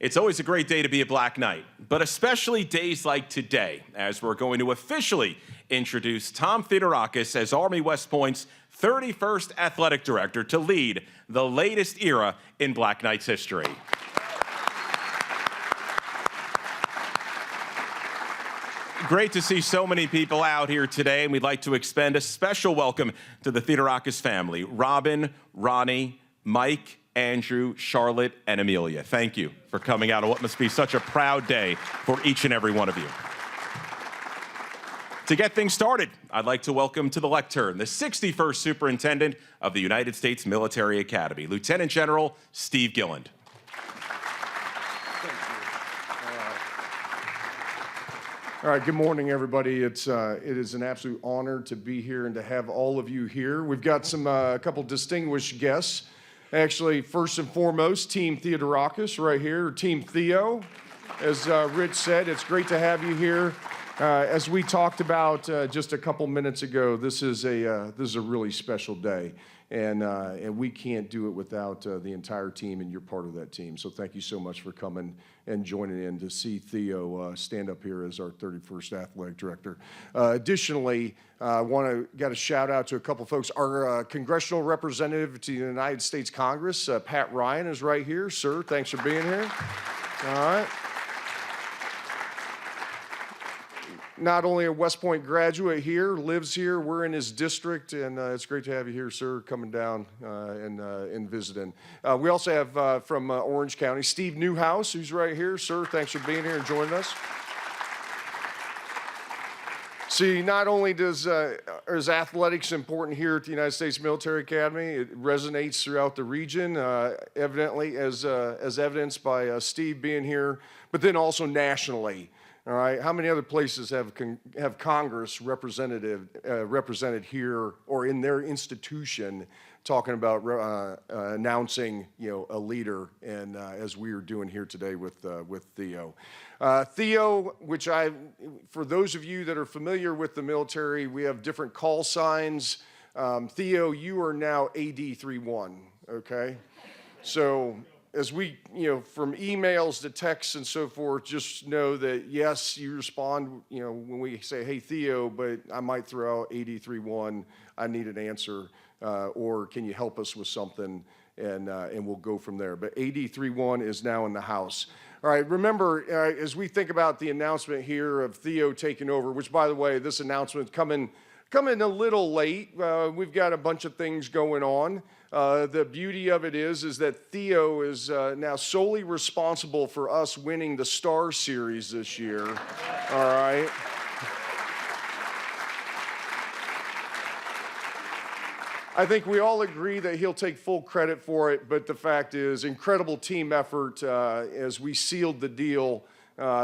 It's always a great day to be a Black Knight, but especially days like today, as we're going to officially introduce Tom Theodorakis as Army West Point's 31st Athletic Director to lead the latest era in Black Knights history. Great to see so many people out here today, and we'd like to extend a special welcome to the Theodorakis family, Robin, Ronnie, Mike, Andrew, Charlotte, and Amelia. Thank you for coming out on what must be such a proud day for each and every one of you. To get things started, I'd like to welcome to the lectern the 61st Superintendent of the United States Military Academy, Lieutenant General Steve Gilland. All right, good morning, everybody. It is an absolute honor to be here and to have all of you here. We've got a couple distinguished guests. Actually, first and foremost, Team Theodorakis right here, or Team Theo. As Rich said, it's great to have you here. As we talked about just a couple minutes ago, this is a really special day, and we can't do it without the entire team, and you're part of that team. So thank you so much for coming and joining in to see Theo stand up here as our 31st Athletic Director. Additionally, I got a shout out to a couple folks. Our congressional representative to the United States Congress, Pat Ryan, is right here. Sir, thanks for being here. All right. Not only a West Point graduate here, lives here, we're in his district, and it's great to have you here, sir, coming down and visiting. We also have from Orange County, Steve Newhouse, who's right here. Sir, thanks for being here and joining us. See, not only is athletics important here at the United States Military Academy, it resonates throughout the region, evidently as evidenced by Steve being here, but then also nationally. All right, how many other places have Congress represented here or in their institution talking about announcing, a leader, and as we are doing here today with Theo. Theo, for those of you that are familiar with the military, we have different call signs. Theo, you are now AD31, okay? So as we, from emails to texts and so forth, just know that, yes, you respond, when we say, hey, Theo, but I might throw out AD31, I need an answer, or can you help us with something, and we'll go from there. But AD31 is now in the house. All right, remember, as we think about the announcement here of Theo taking over, which, by the way, this announcement's coming a little late. We've got a bunch of things going on. The beauty of it is that Theo is now solely responsible for us winning the Star Series this year. All right. I think we all agree that he'll take full credit for it, but the fact is, incredible team effort as we sealed the deal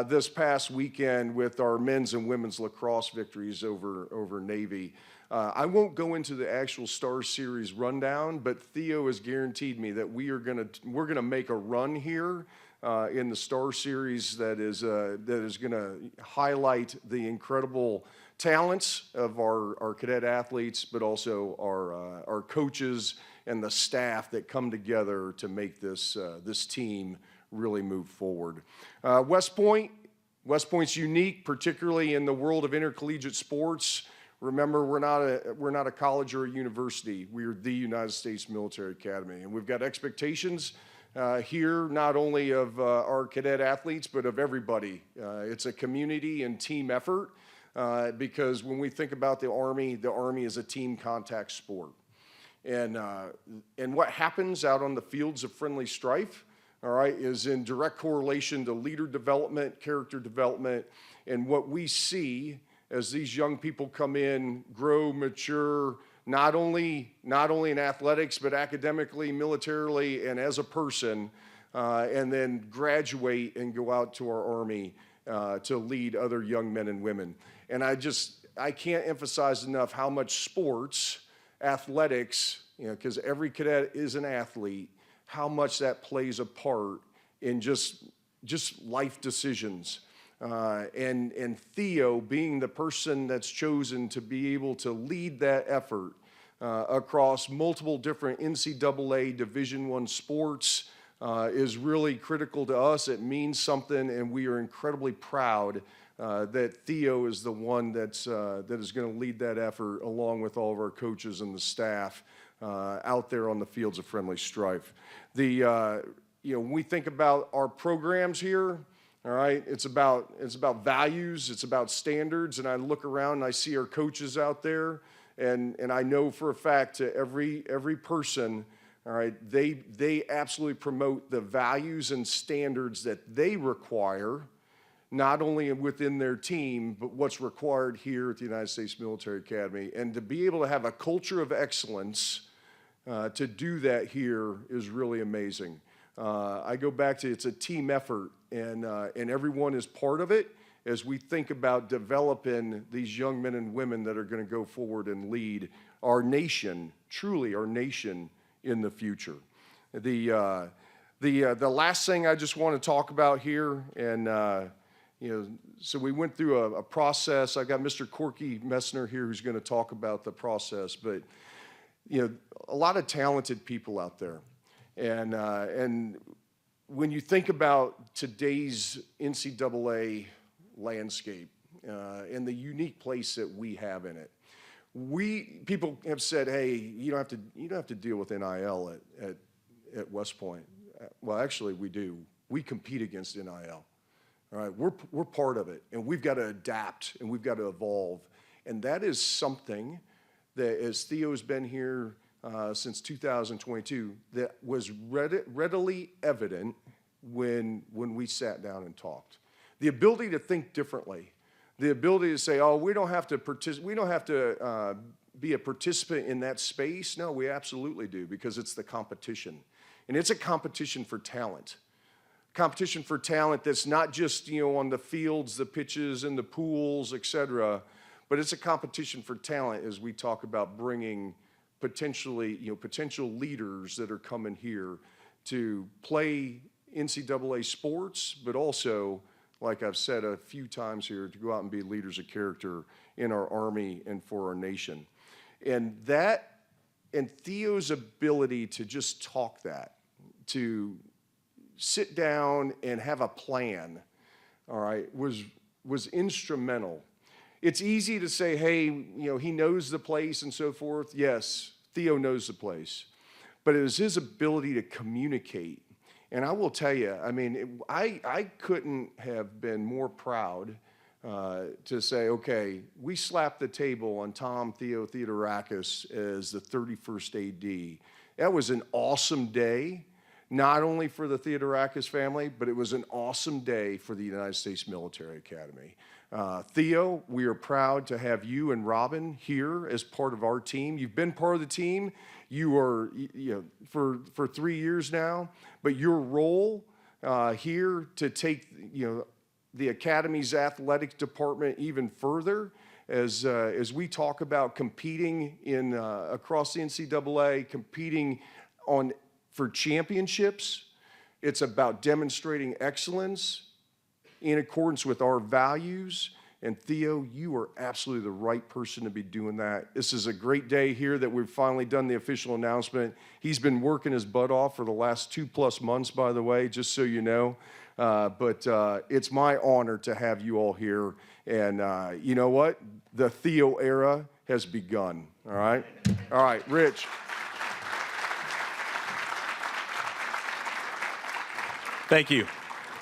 this past weekend with our men's and women's lacrosse victories over Navy. I won't go into the actual Star Series rundown, but Theo has guaranteed me that we're gonna make a run here in the Star Series that is gonna highlight the incredible talents of our cadet athletes, but also our coaches and the staff that come together to make this team really move forward. West Point's unique, particularly in the world of intercollegiate sports. Remember, we're not a college or a university. We're the United States Military Academy, and we've got expectations here, not only of our cadet athletes, but of everybody. It's a community and team effort because when we think about the Army is a team contact sport, and what happens out on the fields of friendly strife, all right, is in direct correlation to leader development, character development, and what we see as these young people come in, grow, mature, not only in athletics, but academically, militarily, and as a person, and then graduate and go out to our Army to lead other young men and women. And I can't emphasize enough how much sports, athletics, because every cadet is an athlete, how much that plays a part in just life decisions. And Theo being the person that's chosen to be able to lead that effort across multiple different NCAA Division I sports, is really critical to us. It means something, and we are incredibly proud that Theo is the one that is going to lead that effort, along with all of our coaches and the staff out there on the fields of friendly strife. When we think about our programs here, all right, it's about values, it's about standards, and I look around and I see our coaches out there, and I know for a fact that every person, all right, they absolutely promote the values and standards that they require, not only within their team, but what's required here at the United States Military Academy. And to be able to have a culture of excellence to do that here is really amazing. I go back to it's a team effort, and everyone is part of it as we think about developing these young men and women that are going to go forward and lead our nation, truly our nation, in the future. The last thing I just want to talk about here, and so we went through a process. I've got Mr. Corky Messner here who's going to talk about the process, but a lot of talented people out there, and when you think about today's NCAA landscape and the unique place that we have in it, people have said, "Hey, you don't have to deal with NIL at West Point." Well, actually, we do. We compete against NIL. All right, we're part of it, and we've got to adapt and we've got to evolve, and that is something that, as Theo's been here since 2022, that was readily evident when we sat down and talked. The ability to think differently, the ability to say, "Oh, we don't have to be a participant in that space." No, we absolutely do, because it's the competition, and it's a competition for talent. Competition for talent that's not just on the fields, the pitches, and the pools, etc., but it's a competition for talent as we talk about bringing potential leaders that are coming here to play NCAA sports, but also, like I've said a few times here, to go out and be leaders of character in our Army and for our nation. And Theo's ability to just talk that, to sit down and have a plan, all right, was instrumental. It's easy to say, "Hey, he knows the place and so forth." Yes, Theo knows the place, but it was his ability to communicate. And I will tell you, I mean, I couldn't have been more proud to say, okay, we slapped the table on Tom Theodorakis as the 31st AD. That was an awesome day, not only for the Theodorakis family, but it was an awesome day for the United States Military Academy. Theo, we are proud to have you and Robin here as part of our team. You've been part of the team. You are for 3 years now, but your role here to take the Academy's athletics department even further as we talk about competing in across the NCAA, competing for championships. It's about demonstrating excellence in accordance with our values. And Theo, you are absolutely the right person to be doing that. This is a great day here that we've finally done the official announcement. He's been working his butt off for the last 2+ months, by the way, just so you know. But it's my honor to have you all here. And you know what? The Theo era has begun, all right? All right, Rich. Thank you,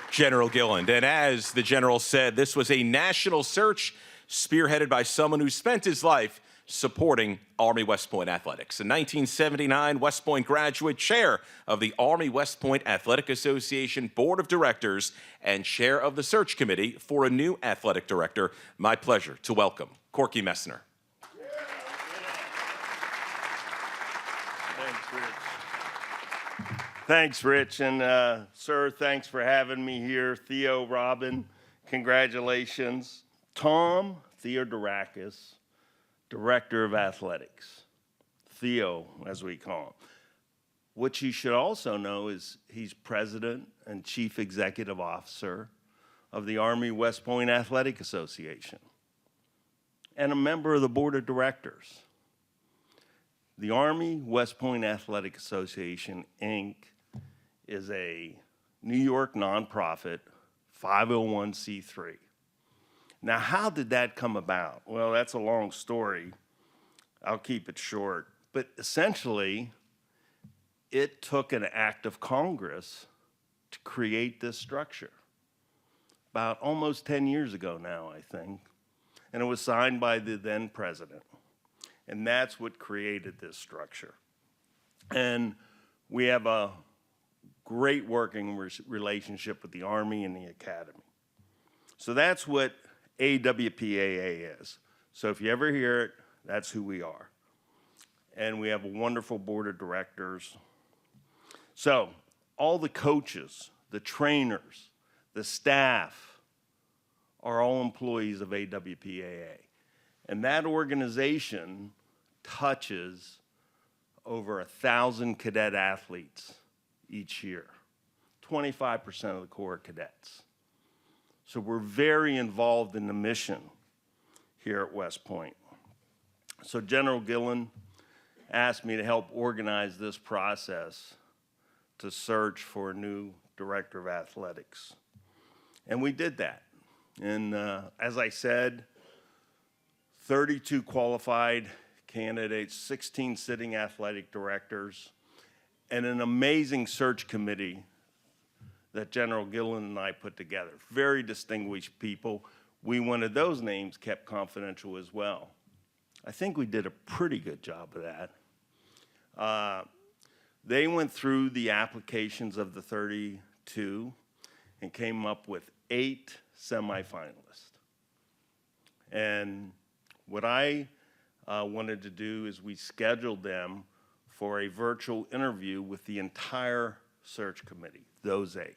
General Gilland. And as the General said, this was a national search spearheaded by someone who spent his life supporting Army West Point athletics. In 1979, West Point graduate, chair of the Army West Point Athletic Association Board of Directors, and chair of the search committee for a new athletic director. My pleasure to welcome Corky Messner. Thanks, Rich. And sir, thanks for having me here. Theo, Robin, congratulations. Tom Theodorakis, Director of Athletics. Theo, as we call him. What you should also know is he's President and Chief Executive Officer of the Army West Point Athletic Association and a member of the Board of Directors. The Army West Point Athletic Association, Inc. is a New York nonprofit, 501c3. Now, how did that come about? Well, that's a long story. I'll keep it short. But essentially, it took an act of Congress to create this structure. About almost 10 years ago now, I think. And it was signed by the then president. And that's what created this structure. And we have a great working relationship with the Army and the Academy. So that's what AWPAA is. So if you ever hear it, that's who we are. And we have a wonderful board of directors. So all the coaches, the trainers, the staff are all employees of AWPAA. And that organization touches over 1,000 cadet athletes each year, 25% of the Corps cadets. So we're very involved in the mission here at West Point. So General Gillen asked me to help organize this process to search for a new director of athletics. And we did that. And as I said, 32 qualified candidates, 16 sitting athletic directors, and an amazing search committee that General Gillen and I put together. Very distinguished people. We wanted those names kept confidential as well. I think we did a pretty good job of that. They went through the applications of the 32 and came up with 8 semifinalists. And what I wanted to do is we scheduled them for a virtual interview with the entire search committee, those 8.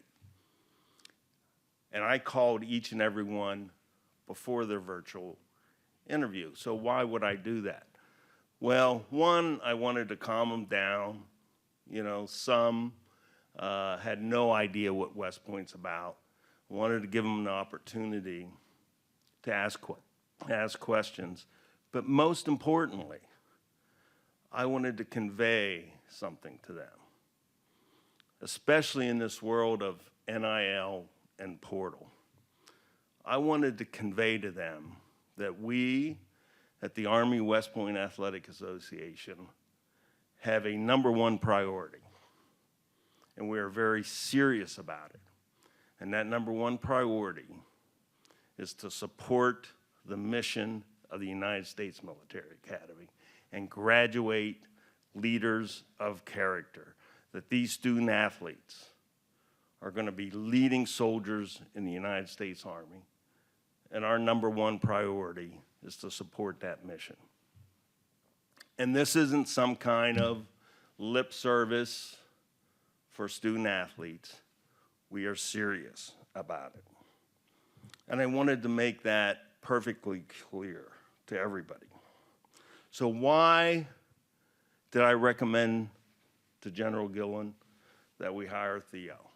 And I called each and every one before their virtual interview. So why would I do that? Well, one, I wanted to calm them down. You know, some had no idea what West Point's about. I wanted to give them an opportunity to ask questions. But most importantly, I wanted to convey something to them, especially in this world of NIL and portal. I wanted to convey to them that we at the Army West Point Athletic Association have a #1 priority, and we are very serious about it. And that #1 priority is to support the mission of the United States Military Academy and graduate leaders of character, that these student athletes are going to be leading soldiers in the United States Army. And our #1 priority is to support that mission. And this isn't some kind of lip service for student athletes. We are serious about it. And I wanted to make that perfectly clear to everybody. So why did I recommend to General Gillen that we hire Theo?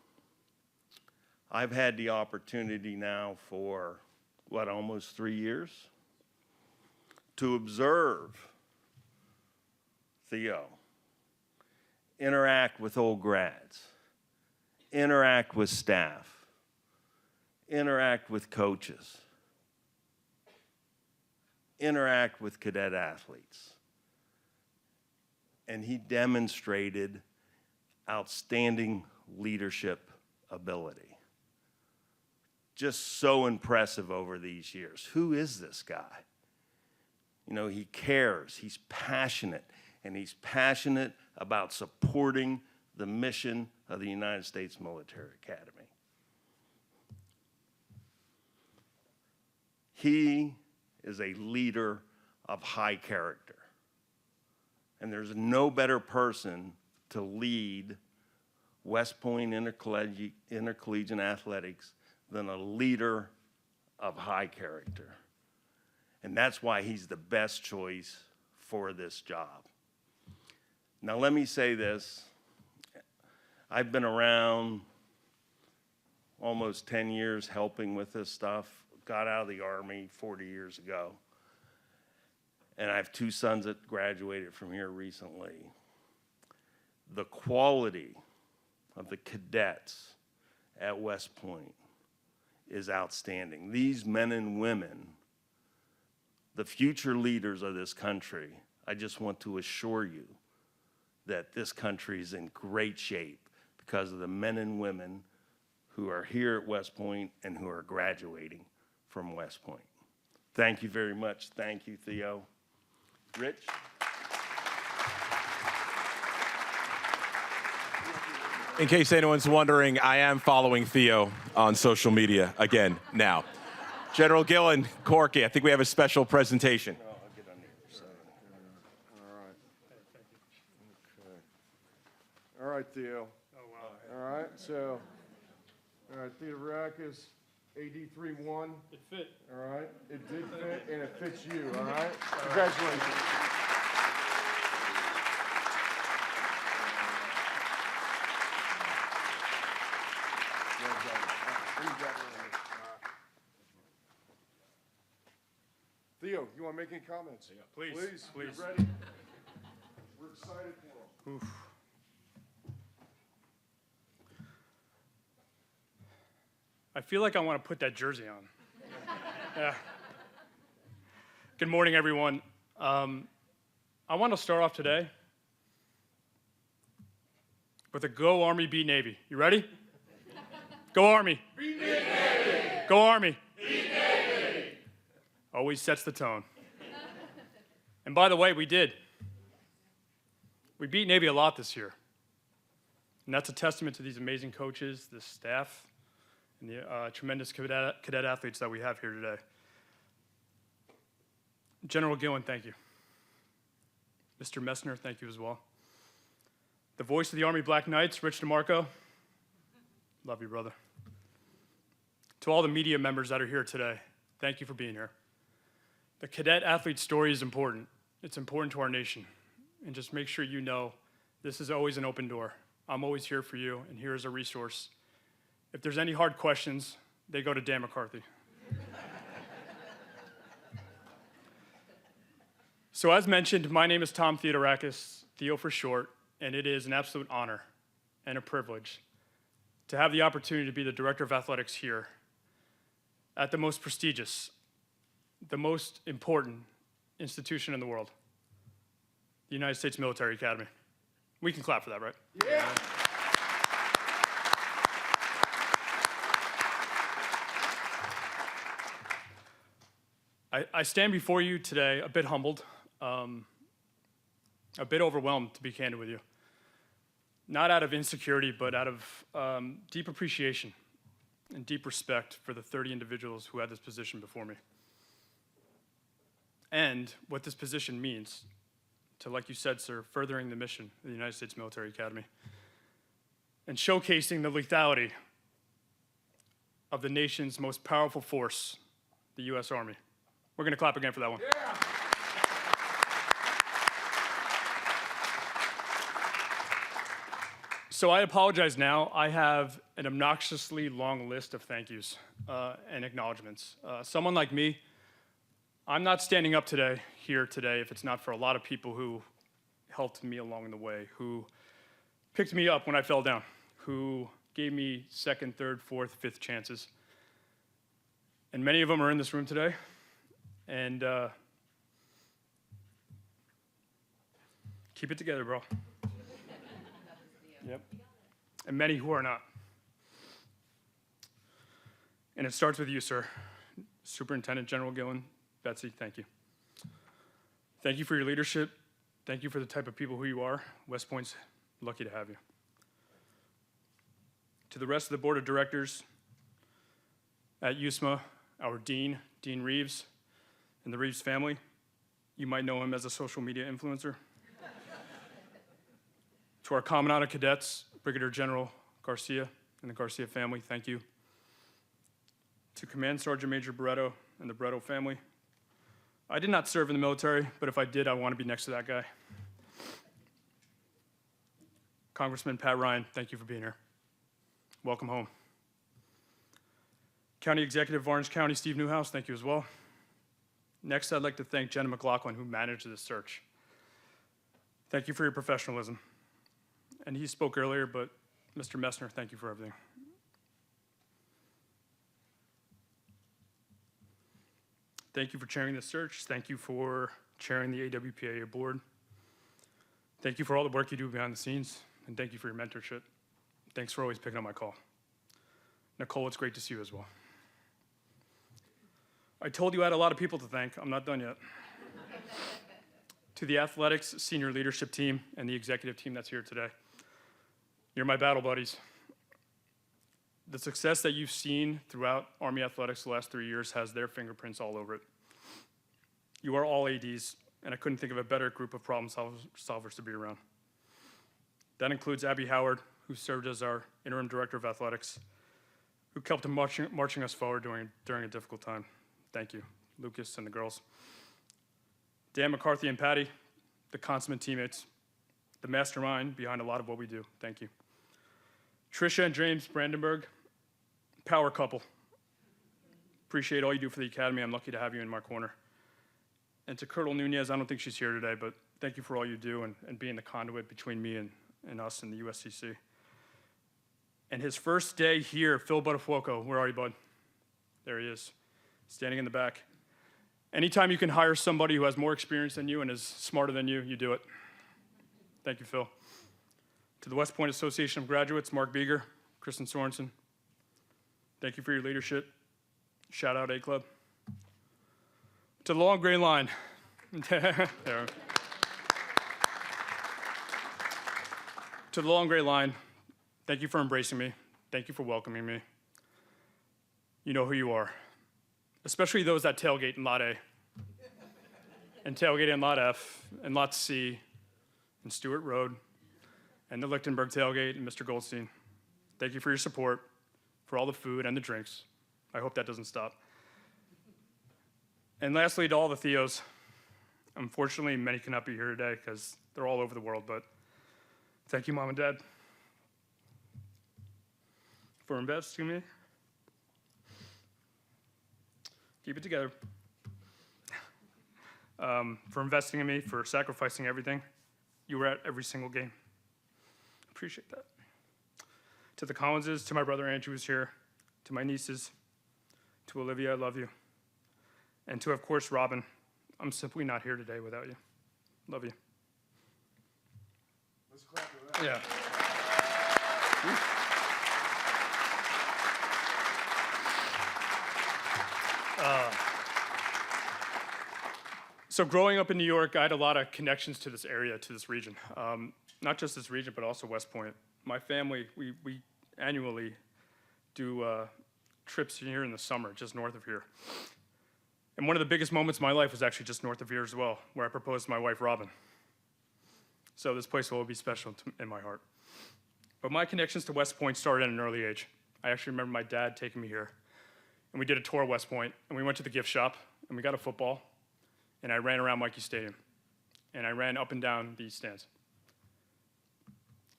I've had the opportunity now for, almost 3 years to observe Theo interact with old grads, interact with staff, interact with coaches, interact with cadet athletes. And he demonstrated outstanding leadership ability. Just so impressive over these years. Who is this guy? You know, he cares, he's passionate, and he's passionate about supporting the mission of the United States Military Academy. He is a leader of high character. And there's no better person to lead West Point intercollegiate athletics than a leader of high character. And that's why he's the best choice for this job. Now let me say this. I've been around almost 10 years helping with this stuff. Got out of the Army 40 years ago. And I have 2 sons that graduated from here recently. The quality of the cadets at West Point is outstanding. These men and women, the future leaders of this country, I just want to assure you that this country is in great shape because of the men and women who are here at West Point and who are graduating from West Point. Thank you very much. Thank you, Theo. Rich? In case anyone's wondering, I am following Theo on social media again now. General Gillen, Corky, I think we have a special presentation. I'll get on the other side. All right, Theo. Oh, wow. All right, so, Theodorakis, AD 3-1. It fit. All right, it did fit, and it fits you, all right? Congratulations. Theo, you want to make any comments? Yeah, please. Please. You're ready. We're excited for them. I feel like I want to put that jersey on. Yeah. Good morning, everyone. I want to start off today with a Go Army, Beat Navy. You ready? Go Army. Beat Navy. Go Army. Beat Navy. Always sets the tone. And by the way, we did. We beat Navy a lot this year. And that's a testament to these amazing coaches, the staff, and the tremendous cadet athletes that we have here today. General Gillen, thank you. Mr. Messner, thank you as well. The voice of the Army Black Knights, Rich DeMarco, love you, brother. To all the media members that are here today, thank you for being here. The cadet athlete story is important. It's important to our nation. And just make sure you know this is always an open door. I'm always here for you, and here is a resource. If there's any hard questions, they go to Dan McCarthy. So as mentioned, my name is Tom Theodorakis, Theo for short, and it is an absolute honor and a privilege to have the opportunity to be the Director of Athletics here at the most prestigious, the most important institution in the world, the United States Military Academy. We can clap for that, right? Yeah. I stand before you today a bit humbled, a bit overwhelmed, to be candid with you. Not out of insecurity, but out of deep appreciation and deep respect for the 30 individuals who had this position before me. And what this position means to, like you said, sir, furthering the mission of the United States Military Academy and showcasing the lethality of the nation's most powerful force, the U.S. Army. We're going to clap again for that one. Yeah. So I apologize now. I have an obnoxiously long list of thank yous and acknowledgments. Someone like me, I'm not standing up here today if it's not for a lot of people who helped me along the way, who picked me up when I fell down, who gave me second, third, fourth, fifth chances. And many of them are in this room today. And keep it together, bro. Yep. And many who are not. And it starts with you, sir. Superintendent General Gillen, Betsy, thank you. Thank you for your leadership. Thank you for the type of people who you are. West Point's lucky to have you. To the rest of the board of directors at USMA, our dean, Dean Reeves, and the Reeves family, you might know him as a social media influencer. To our Commandant of Cadets, Brigadier General Garcia and the Garcia family, thank you. To Command Sergeant Major Barreto and the Barreto family, I did not serve in the military, but if I did, I want to be next to that guy. Congressman Pat Ryan, thank you for being here. Welcome home. County Executive of Orange County, Steve Newhouse, thank you as well. Next, I'd like to thank Jenna McLaughlin, who managed this search. Thank you for your professionalism. And he spoke earlier, but Mr. Messner, thank you for everything. Thank you for chairing this search. Thank you for chairing the AWPA board. Thank you for all the work you do behind the scenes, and thank you for your mentorship. Thanks for always picking up my call. Nicole, it's great to see you as well. I told you I had a lot of people to thank. I'm not done yet. To the athletics senior leadership team and the executive team that's here today. You're my battle buddies. The success that you've seen throughout Army athletics the last 3 years has their fingerprints all over it. You are all ADs, and I couldn't think of a better group of problem solvers to be around. That includes Abby Howard, who served as our interim director of athletics, who kept marching us forward during a difficult time. Thank you, Lucas and the girls. Dan McCarthy and Patty, the consummate teammates, the mastermind behind a lot of what we do. Thank you. Tricia and James Brandenburg, power couple. Appreciate all you do for the academy. I'm lucky to have you in my corner. And to Colonel Nunez, I don't think she's here today, but thank you for all you do and being the conduit between me and us and the USCC. And his first day here, Phil Buttafuoco, where are you, bud? There he is, standing in the back. Anytime you can hire somebody who has more experience than you and is smarter than you, you do it. Thank you, Phil. To the West Point Association of Graduates, Mark Beeger, Kristen Sorensen, thank you for your leadership. Shout out A-Club. To the long gray line. There. To the long gray line, thank you for embracing me. Thank you for welcoming me. You know who you are. Especially those that tailgate in Lot A, and tailgate in Lot F, and Lot C, and Stewart Road, and the Lichtenberg tailgate, and Mr. Goldstein. Thank you for your support, for all the food and the drinks. I hope that doesn't stop. And lastly, to all the Theos, unfortunately, many cannot be here today because they're all over the world, but thank you, Mom and Dad, for investing in me. Keep it together. For investing in me, for sacrificing everything. You were at every single game. Appreciate that. To the Collinses, to my brother Andrew who's here, to my nieces, to Olivia, I love you. And to, of course, Robin, I'm simply not here today without you. Love you. Let's clap for that. Yeah. So growing up in New York, I had a lot of connections to this area, to this region. Not just this region, but also West Point. My family, we annually do trips here in the summer, just north of here. And one of the biggest moments of my life was actually just north of here as well, where I proposed to my wife, Robin. So this place will always be special in my heart. But my connections to West Point started at an early age. I actually remember my dad taking me here. And we did a tour of West Point, and we went to the gift shop, and we got a football, and I ran around Mikey Stadium, and I ran up and down these stands.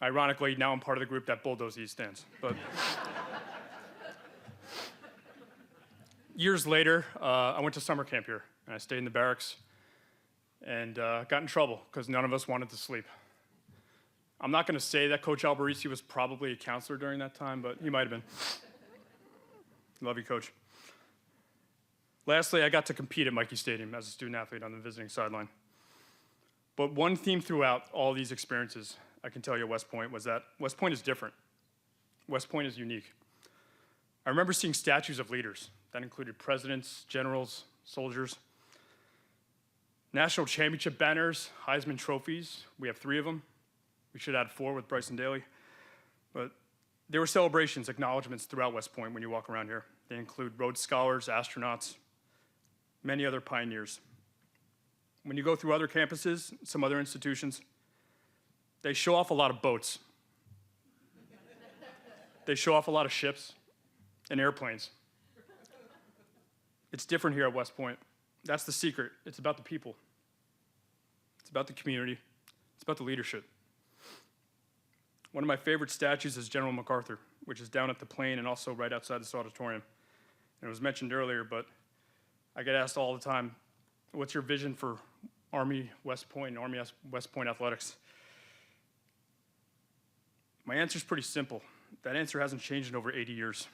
Ironically, now I'm part of the group that bulldozed these stands. But years later, I went to summer camp here, and I stayed in the barracks, and got in trouble because none of us wanted to sleep. I'm not going to say that Coach Alberisi was probably a counselor during that time, but he might have been. Love you, Coach. Lastly, I got to compete at Mikey Stadium as a student athlete on the visiting sideline. But one theme throughout all these experiences, I can tell you at West Point, was that West Point is different. West Point is unique. I remember seeing statues of leaders that included presidents, generals, soldiers, national championship banners, Heisman trophies. We have 3 of them. We should add 4 with Bryson Daly. But there were celebrations, acknowledgments throughout West Point when you walk around here. They include Rhodes Scholars, astronauts, many other pioneers. When you go through other campuses, some other institutions, they show off a lot of boats. They show off a lot of ships and airplanes. It's different here at West Point. That's the secret. It's about the people. It's about the community. It's about the leadership. One of my favorite statues is General MacArthur, which is down at the Plain and also right outside this auditorium. And it was mentioned earlier, but I get asked all the time, what's your vision for Army West Point and Army West Point athletics? My answer is pretty simple. That answer hasn't changed in over 80 years.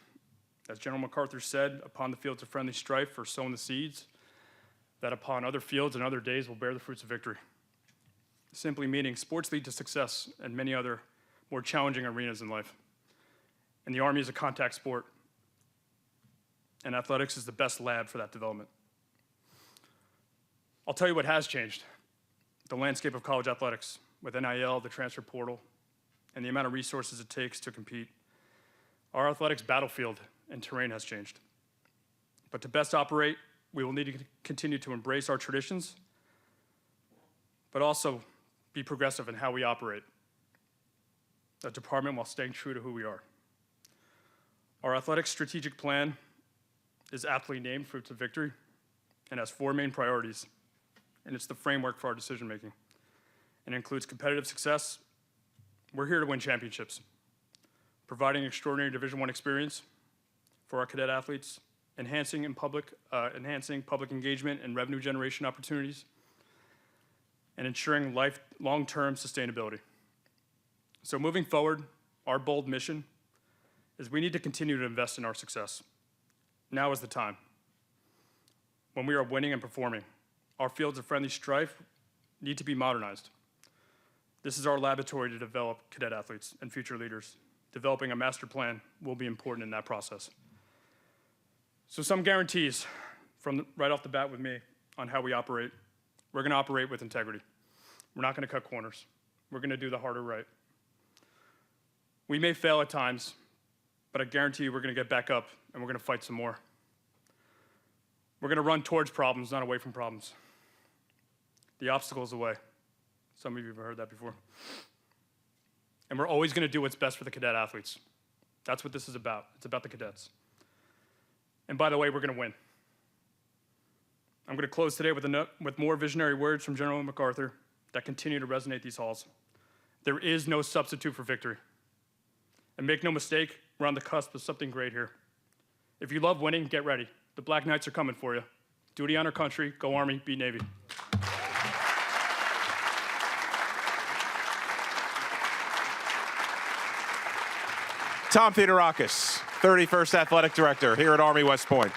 As General MacArthur said, upon the fields of friendly strife are sown the seeds, that upon other fields and other days will bear the fruits of victory. Simply meaning sports lead to success and many other more challenging arenas in life. And the Army is a contact sport, and athletics is the best lab for that development. I'll tell you what has changed. The landscape of college athletics, with NIL, the transfer portal, and the amount of resources it takes to compete. Our athletics battlefield and terrain has changed. But to best operate, we will need to continue to embrace our traditions, but also be progressive in how we operate the department while staying true to who we are. Our athletics strategic plan is aptly named Fruits of Victory and has 4 main priorities, and it's the framework for our decision making. It includes competitive success. We're here to win championships, providing extraordinary Division I experience for our cadet athletes, enhancing public engagement and revenue generation opportunities, and ensuring long-term sustainability. So moving forward, our bold mission is we need to continue to invest in our success. Now is the time. When we are winning and performing, our fields of friendly strife need to be modernized. This is our laboratory to develop cadet athletes and future leaders. Developing a master plan will be important in that process. So some guarantees from right off the bat with me on how we operate. We're gonna operate with integrity. We're not gonna cut corners. We're gonna do the harder right. We may fail at times, but I guarantee you we're gonna get back up and we're gonna fight some more. We're gonna run towards problems, not away from problems. The obstacle is the way. Some of you have heard that before. And we're always gonna do what's best for the cadet athletes. That's what this is about. It's about the cadets. And by the way, we're gonna win. I'm gonna close today with more visionary words from General MacArthur that continue to resonate these halls. There is no substitute for victory. And make no mistake, we're on the cusp of something great here. If you love winning, get ready. The Black Knights are coming for you. Duty on our country, go Army, beat Navy. Tom Theodorakis, 31st Athletic Director here at Army West Point.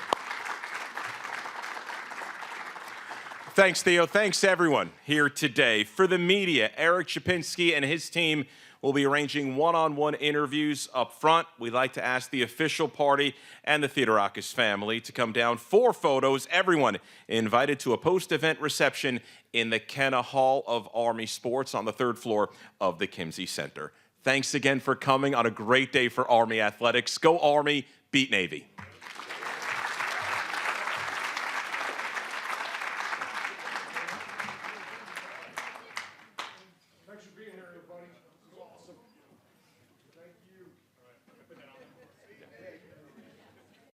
Thanks, Theo. Thanks to everyone here today. For the media, Eric Chapinski and his team will be arranging one-on-one interviews up front. We'd like to ask the official party and the Theodorakis family to come down for photos. Everyone invited to a post-event reception in the Kenna Hall of Army Sports on the 3rd floor of the Kimsey Center. Thanks again for coming on a great day for Army athletics. Go Army, beat Navy.